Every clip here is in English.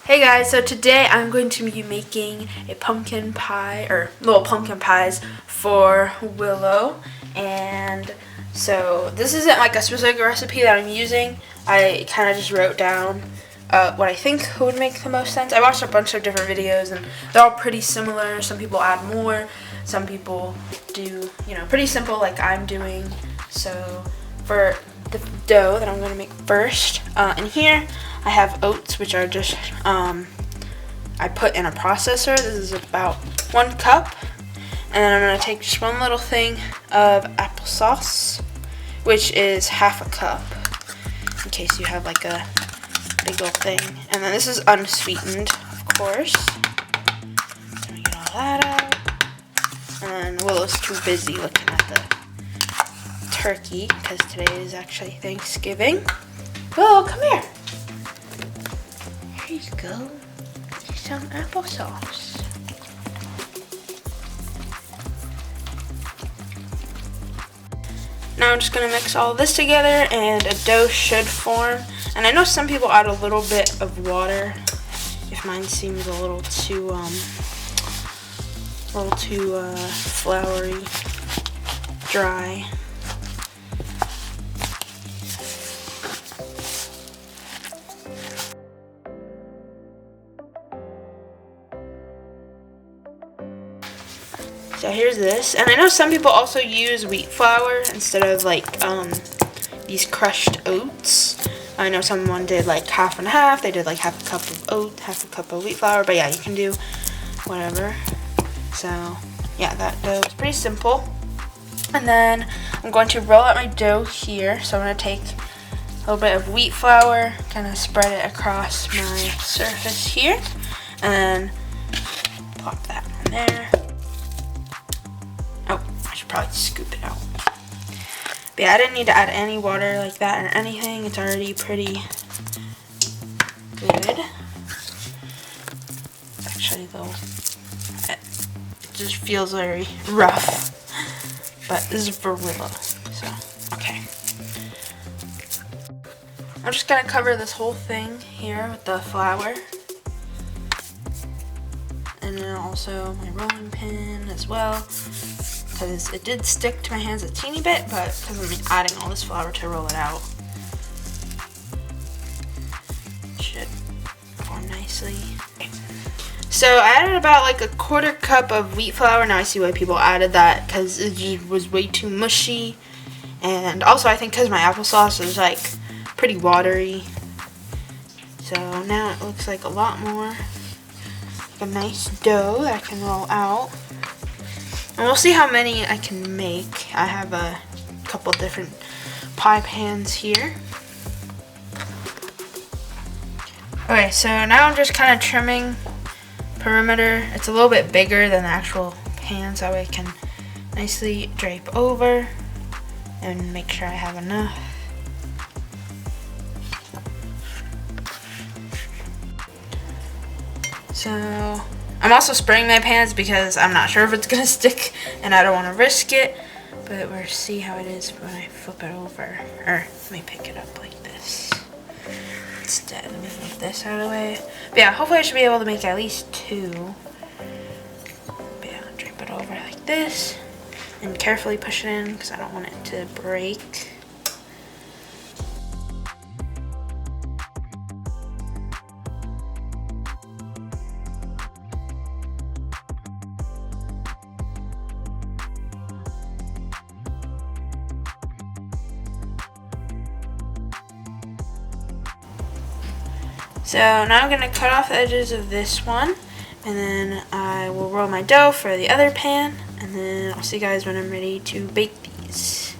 Hey guys, so today I'm going to be making a pumpkin pie, or little pumpkin pies for Willow. And so this isn't like a specific recipe that I'm using. I kind of just wrote down what I think would make the most sense. I watched a bunch of different videos and they're all pretty similar. Some people add more, some people do, pretty simple like I'm doing. So for the dough that I'm going to make first, in here I have oats, which are just, I put in a processor. This is about 1 cup. And then I'm going to take just one little thing of applesauce, which is half a cup, in case you have like a big old thing. And then this is unsweetened, of course. So we get all that out. And Willow's too busy looking at the turkey, because today is actually Thanksgiving. Willow, come here. Here you go. Some applesauce. Now I'm just going to mix all this together and a dough should form. And I know some people add a little bit of water if mine seems a little too floury, dry. So here's this, and I know some people also use wheat flour instead of like these crushed oats. I know someone did like half and half. They did like half a cup of oat, half a cup of wheat flour, but yeah, you can do whatever. So yeah, that dough is pretty simple. And then I'm going to roll out my dough here. So I'm going to take a little bit of wheat flour, kind of spread it across my surface here, and then plop that on there. Oh, I should probably scoop it out. But yeah, I didn't need to add any water like that or anything. It's already pretty good. Actually, though, it just feels very rough. But this is for Willow, so, okay. I'm just going to cover this whole thing here with the flour. And then also my rolling pin as well, because it did stick to my hands a teeny bit, but because I'm adding all this flour to roll it out, it should form nicely. Okay. So I added about like a 1/4 cup of wheat flour. Now I see why people added that, because it just was way too mushy. And also I think because my applesauce is like pretty watery. So now it looks like a lot more like a nice dough that I can roll out. And we'll see how many I can make. I have a couple different pie pans here. Okay, so now I'm just kind of trimming perimeter. It's a little bit bigger than the actual pan, so I can nicely drape over and make sure I have enough. So I'm also spraying my pans because I'm not sure if it's gonna stick and I don't want to risk it, but we'll see how it is when I flip it over. Or let me pick it up like this instead. Let me move this out of the way. But yeah, hopefully I should be able to make at least 2. But yeah, drape it over like this and carefully push it in because I don't want it to break. So now I'm going to cut off the edges of this one, and then I will roll my dough for the other pan, and then I'll see you guys when I'm ready to bake these.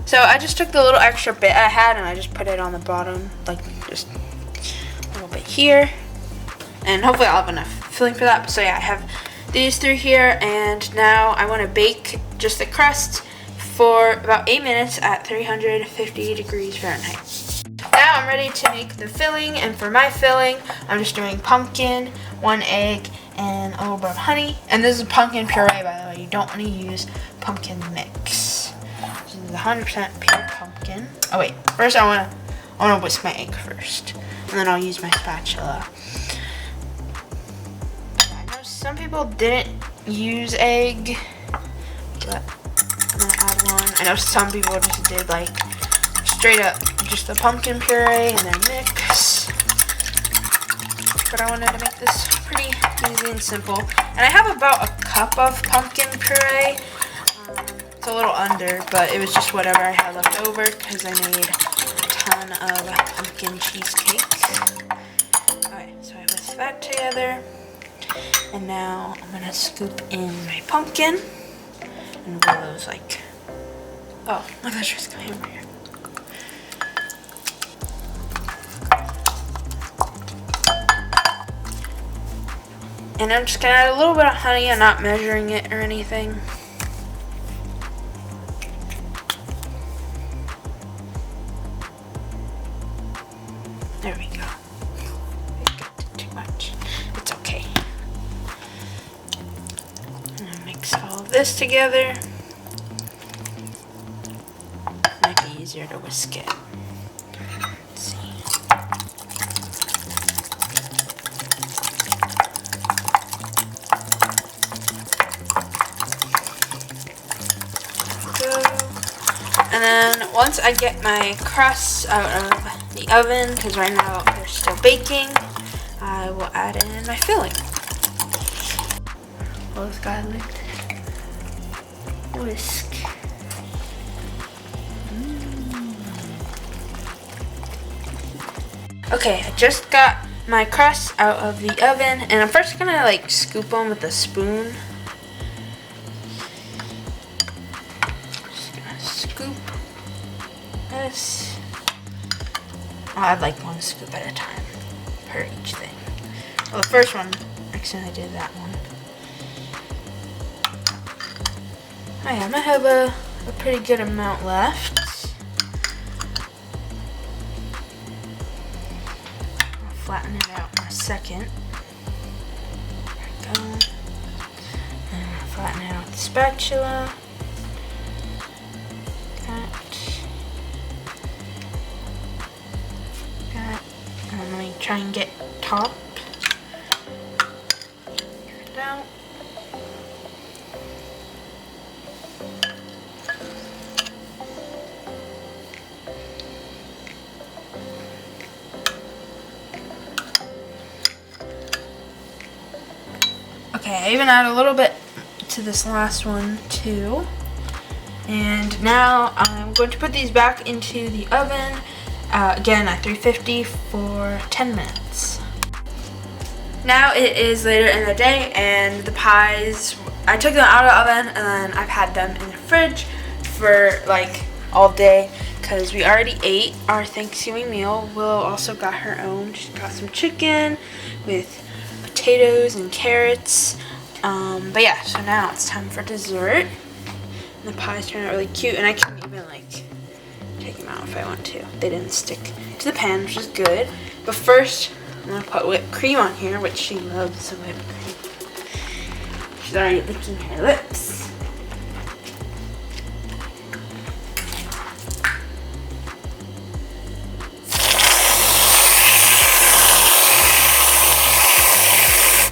So I just took the little extra bit I had and I just put it on the bottom, like just a little bit here. And hopefully I'll have enough filling for that. So yeah, I have these through here, and now I want to bake just the crust for about 8 minutes at 350 degrees Fahrenheit. Now I'm ready to make the filling, and for my filling, I'm just doing pumpkin, 1 egg, and a little bit of honey. And this is pumpkin puree, by the way. You don't want to use pumpkin mix. This is 100% pure pumpkin. Oh wait, first I wanna whisk my egg first, and then I'll use my spatula. I know some people didn't use egg, but I'm gonna add one. I know some people just did like straight up just the pumpkin puree and then mix. But I wanted to make this pretty easy and simple. And I have about a cup of pumpkin puree. It's a little under, but it was just whatever I had left over because I made a ton of pumpkin cheesecake. Alright, so I whisk that together. And now I'm gonna scoop in my pumpkin. And Willow's like, oh, I thought she was coming over here. And I'm just gonna add a little bit of honey. I'm not measuring it or anything. There we go. I got too much. It's okay. I'm gonna mix all of this together. Might be easier to whisk it. Let's see. And then once I get my crusts out of the oven, because right now they're still baking, I will add in my filling. Oh, this guy licked. Whisk. Okay, I just got my crusts out of the oven, and I'm first gonna like scoop them with a spoon. Scoop this. I'll add like 1 scoop at a time per each thing. Well, the first one, actually I did that one. I am. I have a pretty good amount left. I'll flatten it out in a second. There we go. And I'll flatten it out with the spatula. And let me try and get top. Get it out. Okay, I even add a little bit to this last one too. And now I'm going to put these back into the oven, again at 350 for 10 minutes. Now it is later in the day, and the pies, I took them out of the oven, and then I've had them in the fridge for like all day because we already ate our Thanksgiving meal. Willow also got her own. She got some chicken with potatoes and carrots. But yeah, so now it's time for dessert. The pies turned out really cute, and I can even like take them out if I want to. They didn't stick to the pan, which is good. But first, I'm gonna put whipped cream on here, which she loves whipped cream. She's already licking her lips.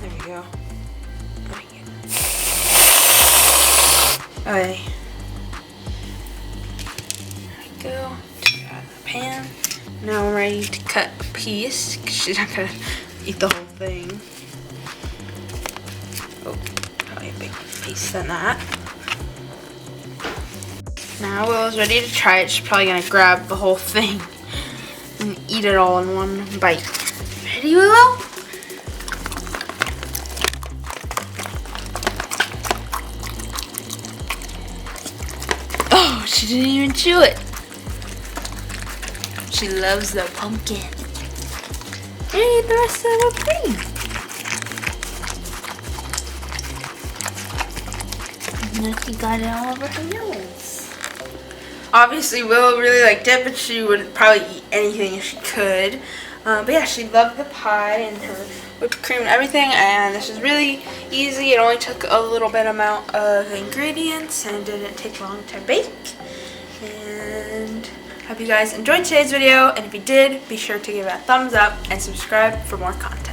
There we go. Okay. Go take it out of the pan. Now I'm ready to cut a piece because she's not gonna eat the whole thing. Oh, probably a bigger piece than that. Now Willow's ready to try it. She's probably gonna grab the whole thing and eat it all in one bite. Ready, Willow? Oh, she didn't even chew it. She loves the pumpkin. And eat the rest of the cream. And then she got it all over her nose. Obviously, Willow really liked it, but she would probably eat anything if she could. But yeah, she loved the pie and her whipped cream and everything, and this is really easy. It only took a little bit amount of ingredients and didn't take long to bake. And I hope you guys enjoyed today's video, and if you did, be sure to give it a thumbs up and subscribe for more content.